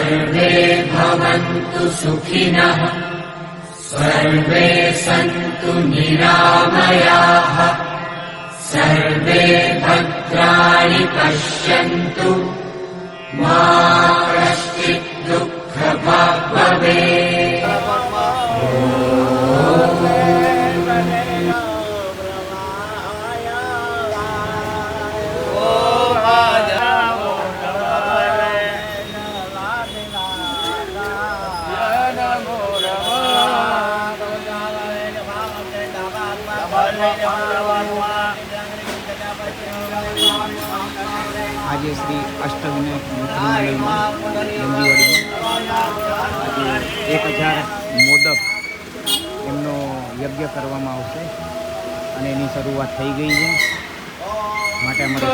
सर्वे भवन्तु सुखिनः सर्वे सन्तु निरामयाः सर्वे भद्राणि पश्यन्तु मा कश्चित् दुःखभाग् भवेत्। આજે શ્રી અષ્ટવિનાયક મંદિરવાડીમાં આજે 1000 મોદક એમનો યજ્ઞ કરવામાં આવશે અને એની શરૂઆત થઈ ગઈ છે. માટે અમારે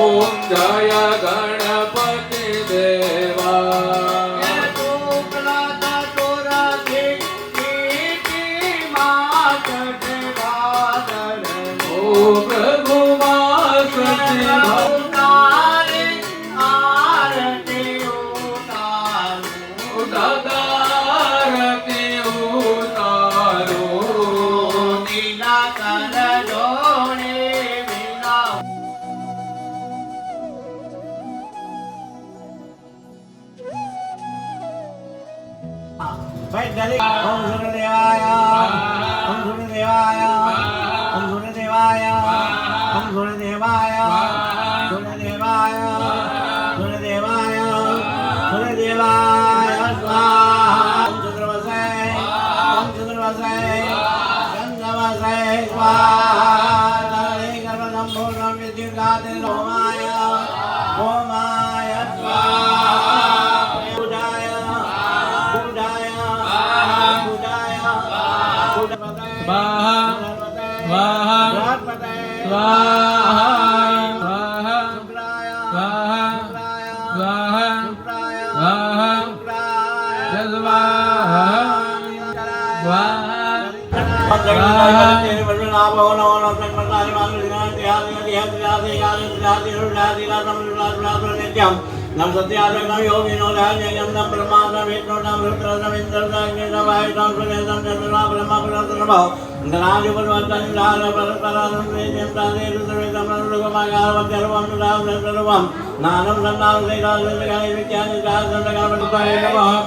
ઓમ જય ગણપતિ દેવા ओम सूर्यदेवाय ओम सूर्यदेवाय ओम सूर्यदेवाय ओम सूर्यदेवाय सूर्यदेवाय सूर्यदेवाय सूर्यदेवाय स्वाहा ओम चतुर्वसे गंधवसे स्वाहा कर्मणं पूर्णं विद्युत्काते होमाय होमाय स्वाहा नम सत्यादि नम योगी नो लाज्ञं नम ब्रह्मा विष्णु नम रुद्र नम इंद्र नम वाय नम सूर्य नम चंद्रमा ब्रह्मा ब्रह्म नमः धनाज परवन्तन लाल परपरान वेदं तादे रुद्र नम रुगमागार वज्रवं नाम सर्वं नानम सन्नाम सेकाल सेकाल विज्ञान जाल संगाम नमः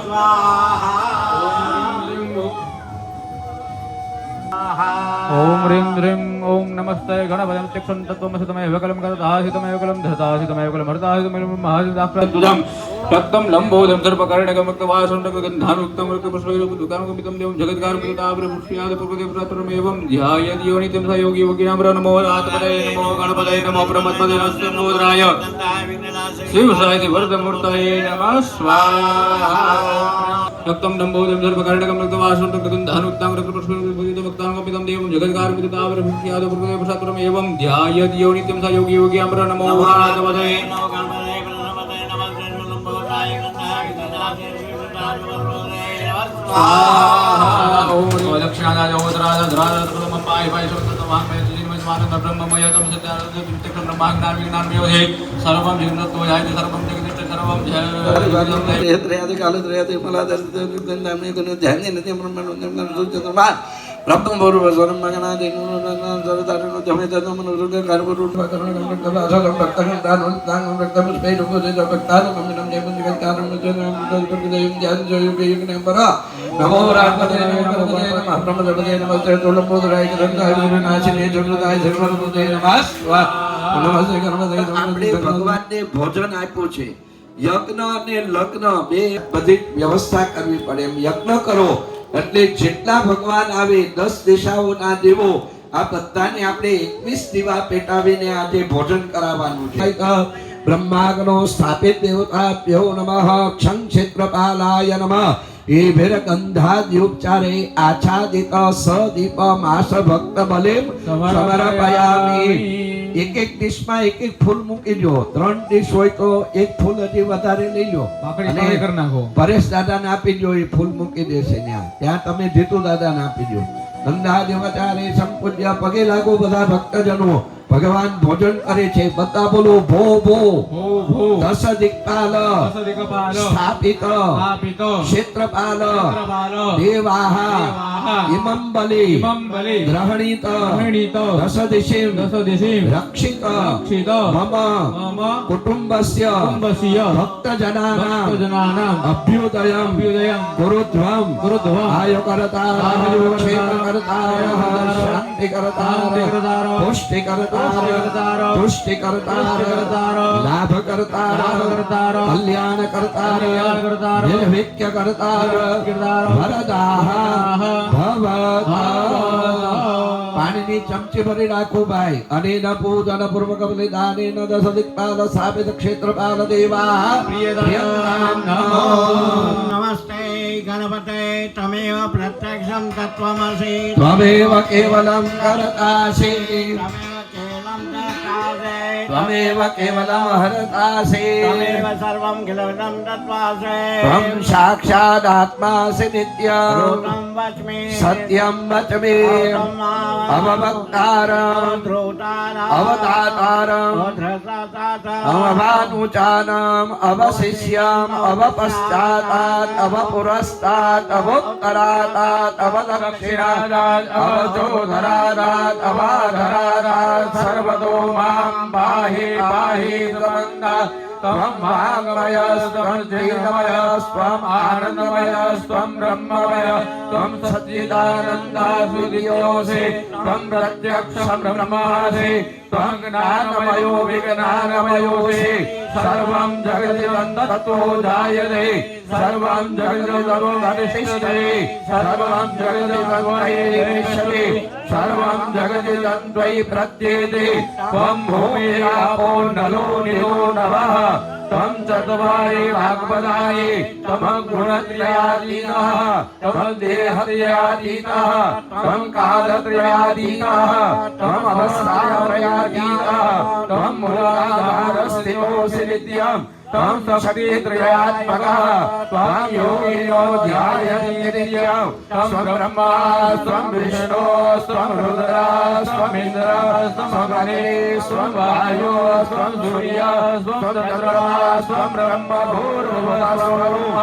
स्वाहा ओम ह्रीं ह्रीं ओम नमस्ते गणपतिं चक्षुं तत्त्वमसि तमेव विकलं करतासि तमेव विकलं धरतासि तमेव विकलं हरतासि तमेव महासिदाप्रदुदं तत्तं लंबोदं सर्पकर्णकमक्तवासुण्डकगन्धानुक्तं मृगपुष्पैरुपदुकानुकमितं देवं जगत्कारपिताव्रपुष्यादिपुरुदेवरत्रमेवं ध्यायदियोनित्यं स योगी योगिनां नमो आत्मने नमो गणपतये नमो ब्रह्मत्मने नमो रुद्राय शिवसायति वरदमूर्तये नमः स्वाहा रक्तं लंबोदं सर्पकर्णकमक्तवासुण्डकगन्धानुक्तं मृगपुष्पैरुपदुकानुकमितं देवं जगत्कारपिताव्रपुष्यादिपुरुदेवरत्रमेवं ध्यायदियोनित्यं स योगी योगिनां नमो आत्मने ओम दक्षिणाय ओदराय धराय प्रथमं पाय पाय सर्वतमं पाय जिनमस्मानं ब्रह्ममय तम सत्यादित्यं ब्रह्माज्ञान विज्ञानमयोहे सर्वं जगन्नाथोयाय सर्वं जगदिष्ट सर्वं जय त्रयादि काल त्रयादि मलादर्दनामे गुण ध्यान नति ब्रह्मनं सुचतमा रब्बं पूर्वस्वरं मगनादि नुनं सरदारनो जमेतनं मनुरुग कर्मरुण करुणं कलासं भक्तं दानं दानं भक्तं स्पेरुगो जगत्तार ममिनं देवं जगत्तारं जनं जगदेवं ध्यान जयोगेयं परा नमो रामपते नमः ब्रह्मदेवते नमः तुलंबोदराय ग्रंथाय गुरुनाशिने जगदाय सर्वरूपते नमः नमस्ते कर्मदे આપણે ભગવાનને ભોજન આપ્યું છે યજ્ઞ અને લગ્ન બે બધી વ્યવસ્થા કરવી પડે એમ યજ્ઞ કરો એટલે જેટલા ભગવાન આવે 10 દિશાઓના દેવો આ બધાને આપણે 21 દીવા પેટાવીને આજે ભોજન કરાવવાનું છે ब्रह्माग्नो स्थापित देवताभ्यो नमः क्षं क्षेत्रपालाय नमः एभिर्गन्धाद्युपचारे आच्छादित सदीपमास भक्त बलेम समर्पयामि। एक एक डिशમાં એક એક ફૂલ મૂકી દો. 3 ડીશ હોય તો એક ફૂલ હજી વધારે લઈ લો અને પરેશ દાદાને આપી દો. એ ફૂલ મૂકી દેશે ત્યાં તમે જીતુ દાદાને આપી દો. ગંધાદ્યુપચારે સંપૂજ્ય પગે લાગો બધા ભક્તજનો. ભગવાન ભોજન કરે છે. બધા બોલો ભો ભો. દસ દિક્પાલ સ્થાપિત ક્ષેત્રપાલ દેવાહ ઇમં બલિ ગ્રહણીત દસ દિશિમ રક્ષિત મમ કુટુંબસ્ય ભક્તજનાનામ અભ્યુદયમ ગુરુધ્વમ આયુકર્તા ક્ષેત્રકર્તા શાંતિકર્તા પુષ્ટિકર્તા तुष्टिकर्ता लाभकर्ता कल्याणकर्ता निर्विक्यकर्ता वरदाः पाणीनी चमची भरी રાખો ભાઈ. અનેન પૂજન પૂર્વક બલિદાનેન દસ દિક્પાલ સ્થાપિત ક્ષેત્રપાલ દેવા પ્રિયતામ નમો. નમસ્તે ગણપતે તમેવ પ્રત્યક્ષમ તત્વમસી ત્વમેવ કેવલમ કર્તાસી त्वमेव केवलं हरतासि तमेव सर्वं खिलविदं तत्त्वासि त्वं साक्षादात्मासि नित्यं वच्मि सत्यं वच्मि अववक्तारम् अवतातारम् अवभानुचानम् अवशिष्यम् अवपश्चातात् अवपुरस्तात् अवोत्तरातात् अवदक्षिणादात् अवचोधरादात् अवाधरादात् सर्वतो मां पाहि पाहि त्वमन्नात् त्वं वाङ्मयस्त्वं चैतन्यमयस्त्वं आनन्दमयस्त्वं ब्रह्ममय त्वं सच्चिदानन्दाद्वितीयोऽसि त्वं प्रत्यक्षं ब्रह्मासि त्वं ज्ञानमयो विज्ञानमयोऽसि सर्वं जगदिदं तत्त्वो जायते सर्वं जगदिदं वरिष्ठते सर्वं जगदिदं वैश्यते सर्वं जगदिदं त्वयि प्रत्येते त्वं भूमिरापो नलो निलो नवः त्वं चत्वारि वाग्पदायि त्वं गुणत्रयातीतः त्वं देहत्रयातीतः त्वं कालत्रयातीतः त्वं अवस्थात्रयातीतः त्वं मूलाधारस्थितोऽसि नित्यम् त्वं शक्तित्रयात्मकः त्वं योगिनो ध्यायन्ति नित्यम् त्वं ब्रह्मा त्वं विष्णु त्वं रुद्र त्वं इन्द्र त्वं गणेश त्वं वायु त्वं सूर्य त्वं चन्द्रमा त्वं ब्रह्म भूर्भुवस्वरूप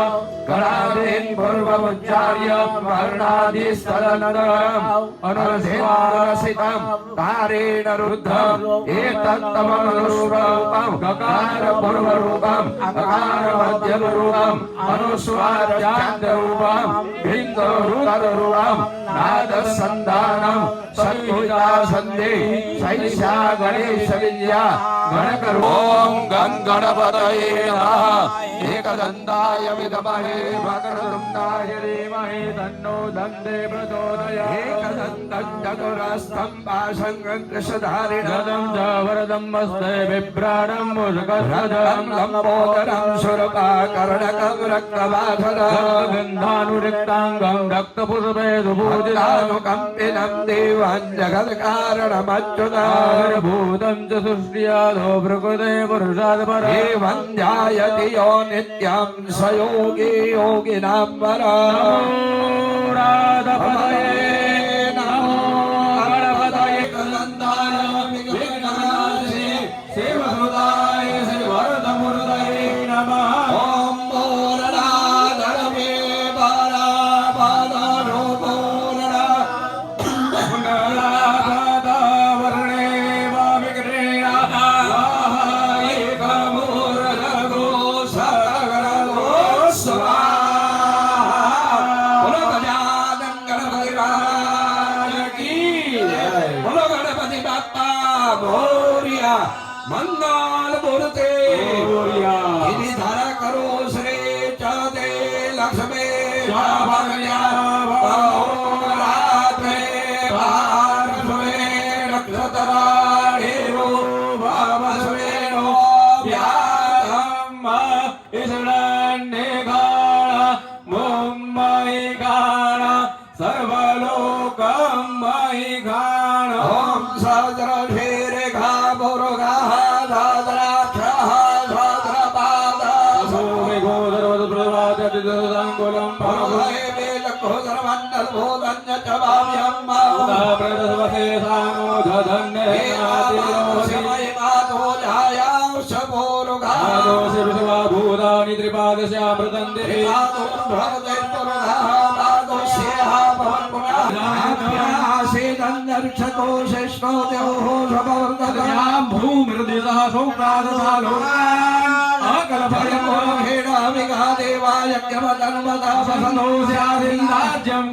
गणादीन् पूर्वमुच्चार्य वर्णादिस्तदनन्तरम् अनुरसितं तारेण रुद्धम् एतत्तमनुरूपम् गकार पूर्वरूपम् अकार मध्यमरूपम् अनुस्वार चान्द्ररूपम् बिन्दुरुदररूपम् नादसन्धानम् सद्भुजा सन्धि सैषा गणेश विद्या गणकरो ॐ गणपतये नमः एकदन्ताय विद्महे वक्रतुण्डाय धीमहि तन्नो दन्ते प्रचोदयात् एकदन्तं चतुरस्तं पाशं कृशधारिणं च वरदं वस्ते बिभ्राणं मुषकध्वजं लम्बोदरं शूर्पकर्णकं रक्तवासनं गन्धानुरिक्ताङ्गं रक्तपुष्पे सुपूजितानुकम्पिनं देवं जगत्कारणमच्युताभूतं च सृष्ट्यादो प्रकृते पुरुषात् परम् एवं ध्यायति यो नित्यं स योगी योगिनां वरः नमो राधपतये नमो गणपतये कलन्दाय विघ्ननाशे शिवसुताय श्रीवरदमूर्तये नमः ॐ मोरणाधरमे बालापादो मोरणा पुनरापादवर्णे वा विघ्नेन एकमूर्धगो सगरगो स्वाहा बोलो गजानन गणपति महाराज की जय बोलो गणपति बाप्पा मोरया मंगल मूर्ते मोरया गिरिधर करो श्री चौदे लक्ष्मी भगया रात्रे भारस्वे नक्षत्राणेरो भावस्वेनो व्याधम्म इसरण्येघाण मुम्म भूतानि त्रिपादस्यामृतन्ते भूमिर्दिशः सौप्रादसालो राज्यं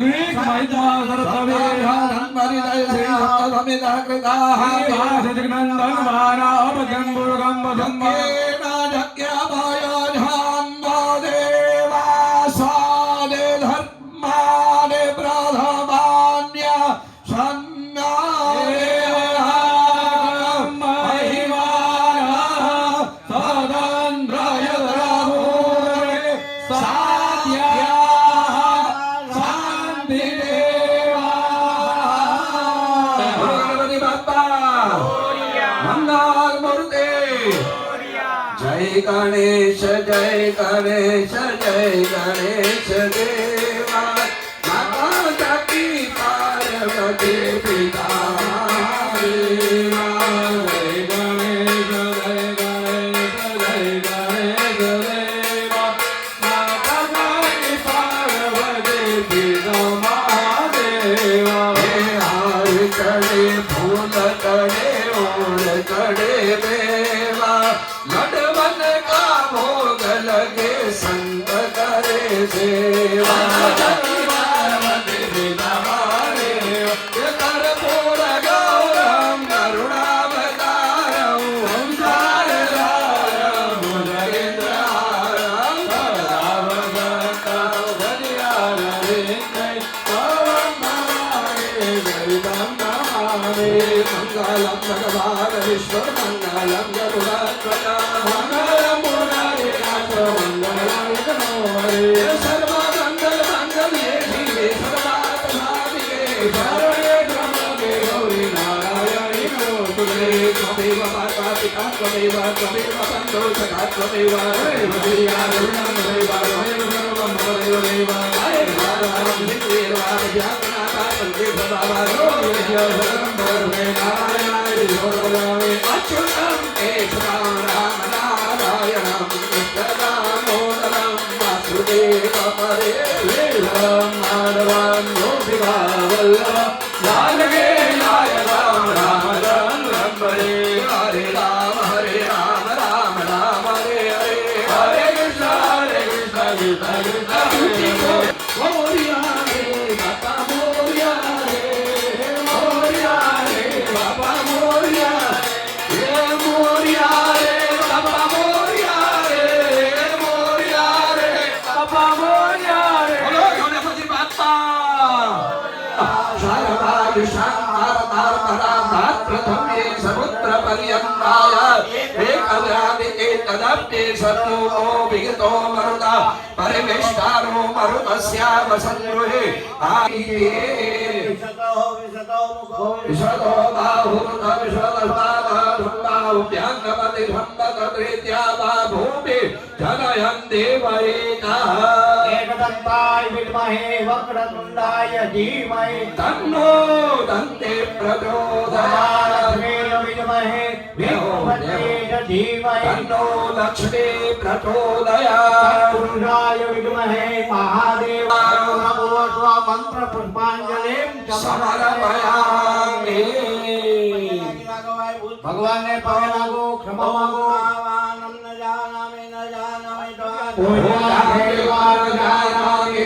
जय गणेश जय गणेश जय गणेश देवा माता की पार्वती पिता देवा। जय गणेश जय गणेश जय गणेश देवा माता की पार्वती पिता महादेवा। हार चढ़े फूल चढ़े ओढ़ चढ़े देवा लडवन का भोग लगे संत करे सेवा। कर्पूर गौरम करुणावतारम संसारसारम भुजगेन्द्रहारम सर्वभक्तां भजयामि ओम नमामि दैवं नमामि। मंगलम भगवान विष्णु मंगलम गरुड़ध्वज मंगलम मुरारिनाथ मंगलम विष्णुहरे। सर्वमंगल मंगल्ये शिवे सर्वार्थ साधिके शरण्ये त्र्यंबके गौरी नारायणी नमोस्तुते। त्वमेव माता पिता त्वमेव बन्धुः सखा त्वमेव देवा त्वमेव सर्वं त्वमेव देव। हरे नारायण हिंदेर्वाद व्यापनाथा तन्ते भवावा सर्वं भवे नारायणाय विष्णुपदाय अच्युतं केशवं राम नारायणं कृष्णदामोदरं वासुदेवं हरे वीरं माधवं गोपिकावल्लभं जानकी नायकं रामचन्द्रं भजे। हरे राम राम राम हरे हरे हरे कृष्ण कृष्ण कृष्ण हरे मोरिया रे बाबा मोरिया रे मोरिया रे बाबा मोरिया रे मोरिया रे बाबा मोरिया रे मोरिया रे बाबा मोरिया रे। बोलो गणपति बाप्पा। सर्वादि शंकर प्रथम ये समुद्र पर्यंताय एकदादि एतदप्ये सर्वो विगतो मरुता परिवेष्टानो मरुतस्याम सन्नुहे आये विशदो बाहुरुत विशदस्ताभ्याङ्गमति सम्पतत्रेत्या वा भूमि जनयन् देवैतः। एकदन्ताय विद्महे वक्रतुण्डाय धीमहि तन्नो दन्ते प्रचोदयात्। विद्महे विष्णुपत्न्यै धीमहि तन्नो लक्ष्मी प्रचोदयात्। पुरुषाय विद्महे महादेवाय नमो मंत्र पुष्पांजलिं समर्पयामि। भगवान ने पगे लागो क्षमा मांगो पूजा देवान जानामि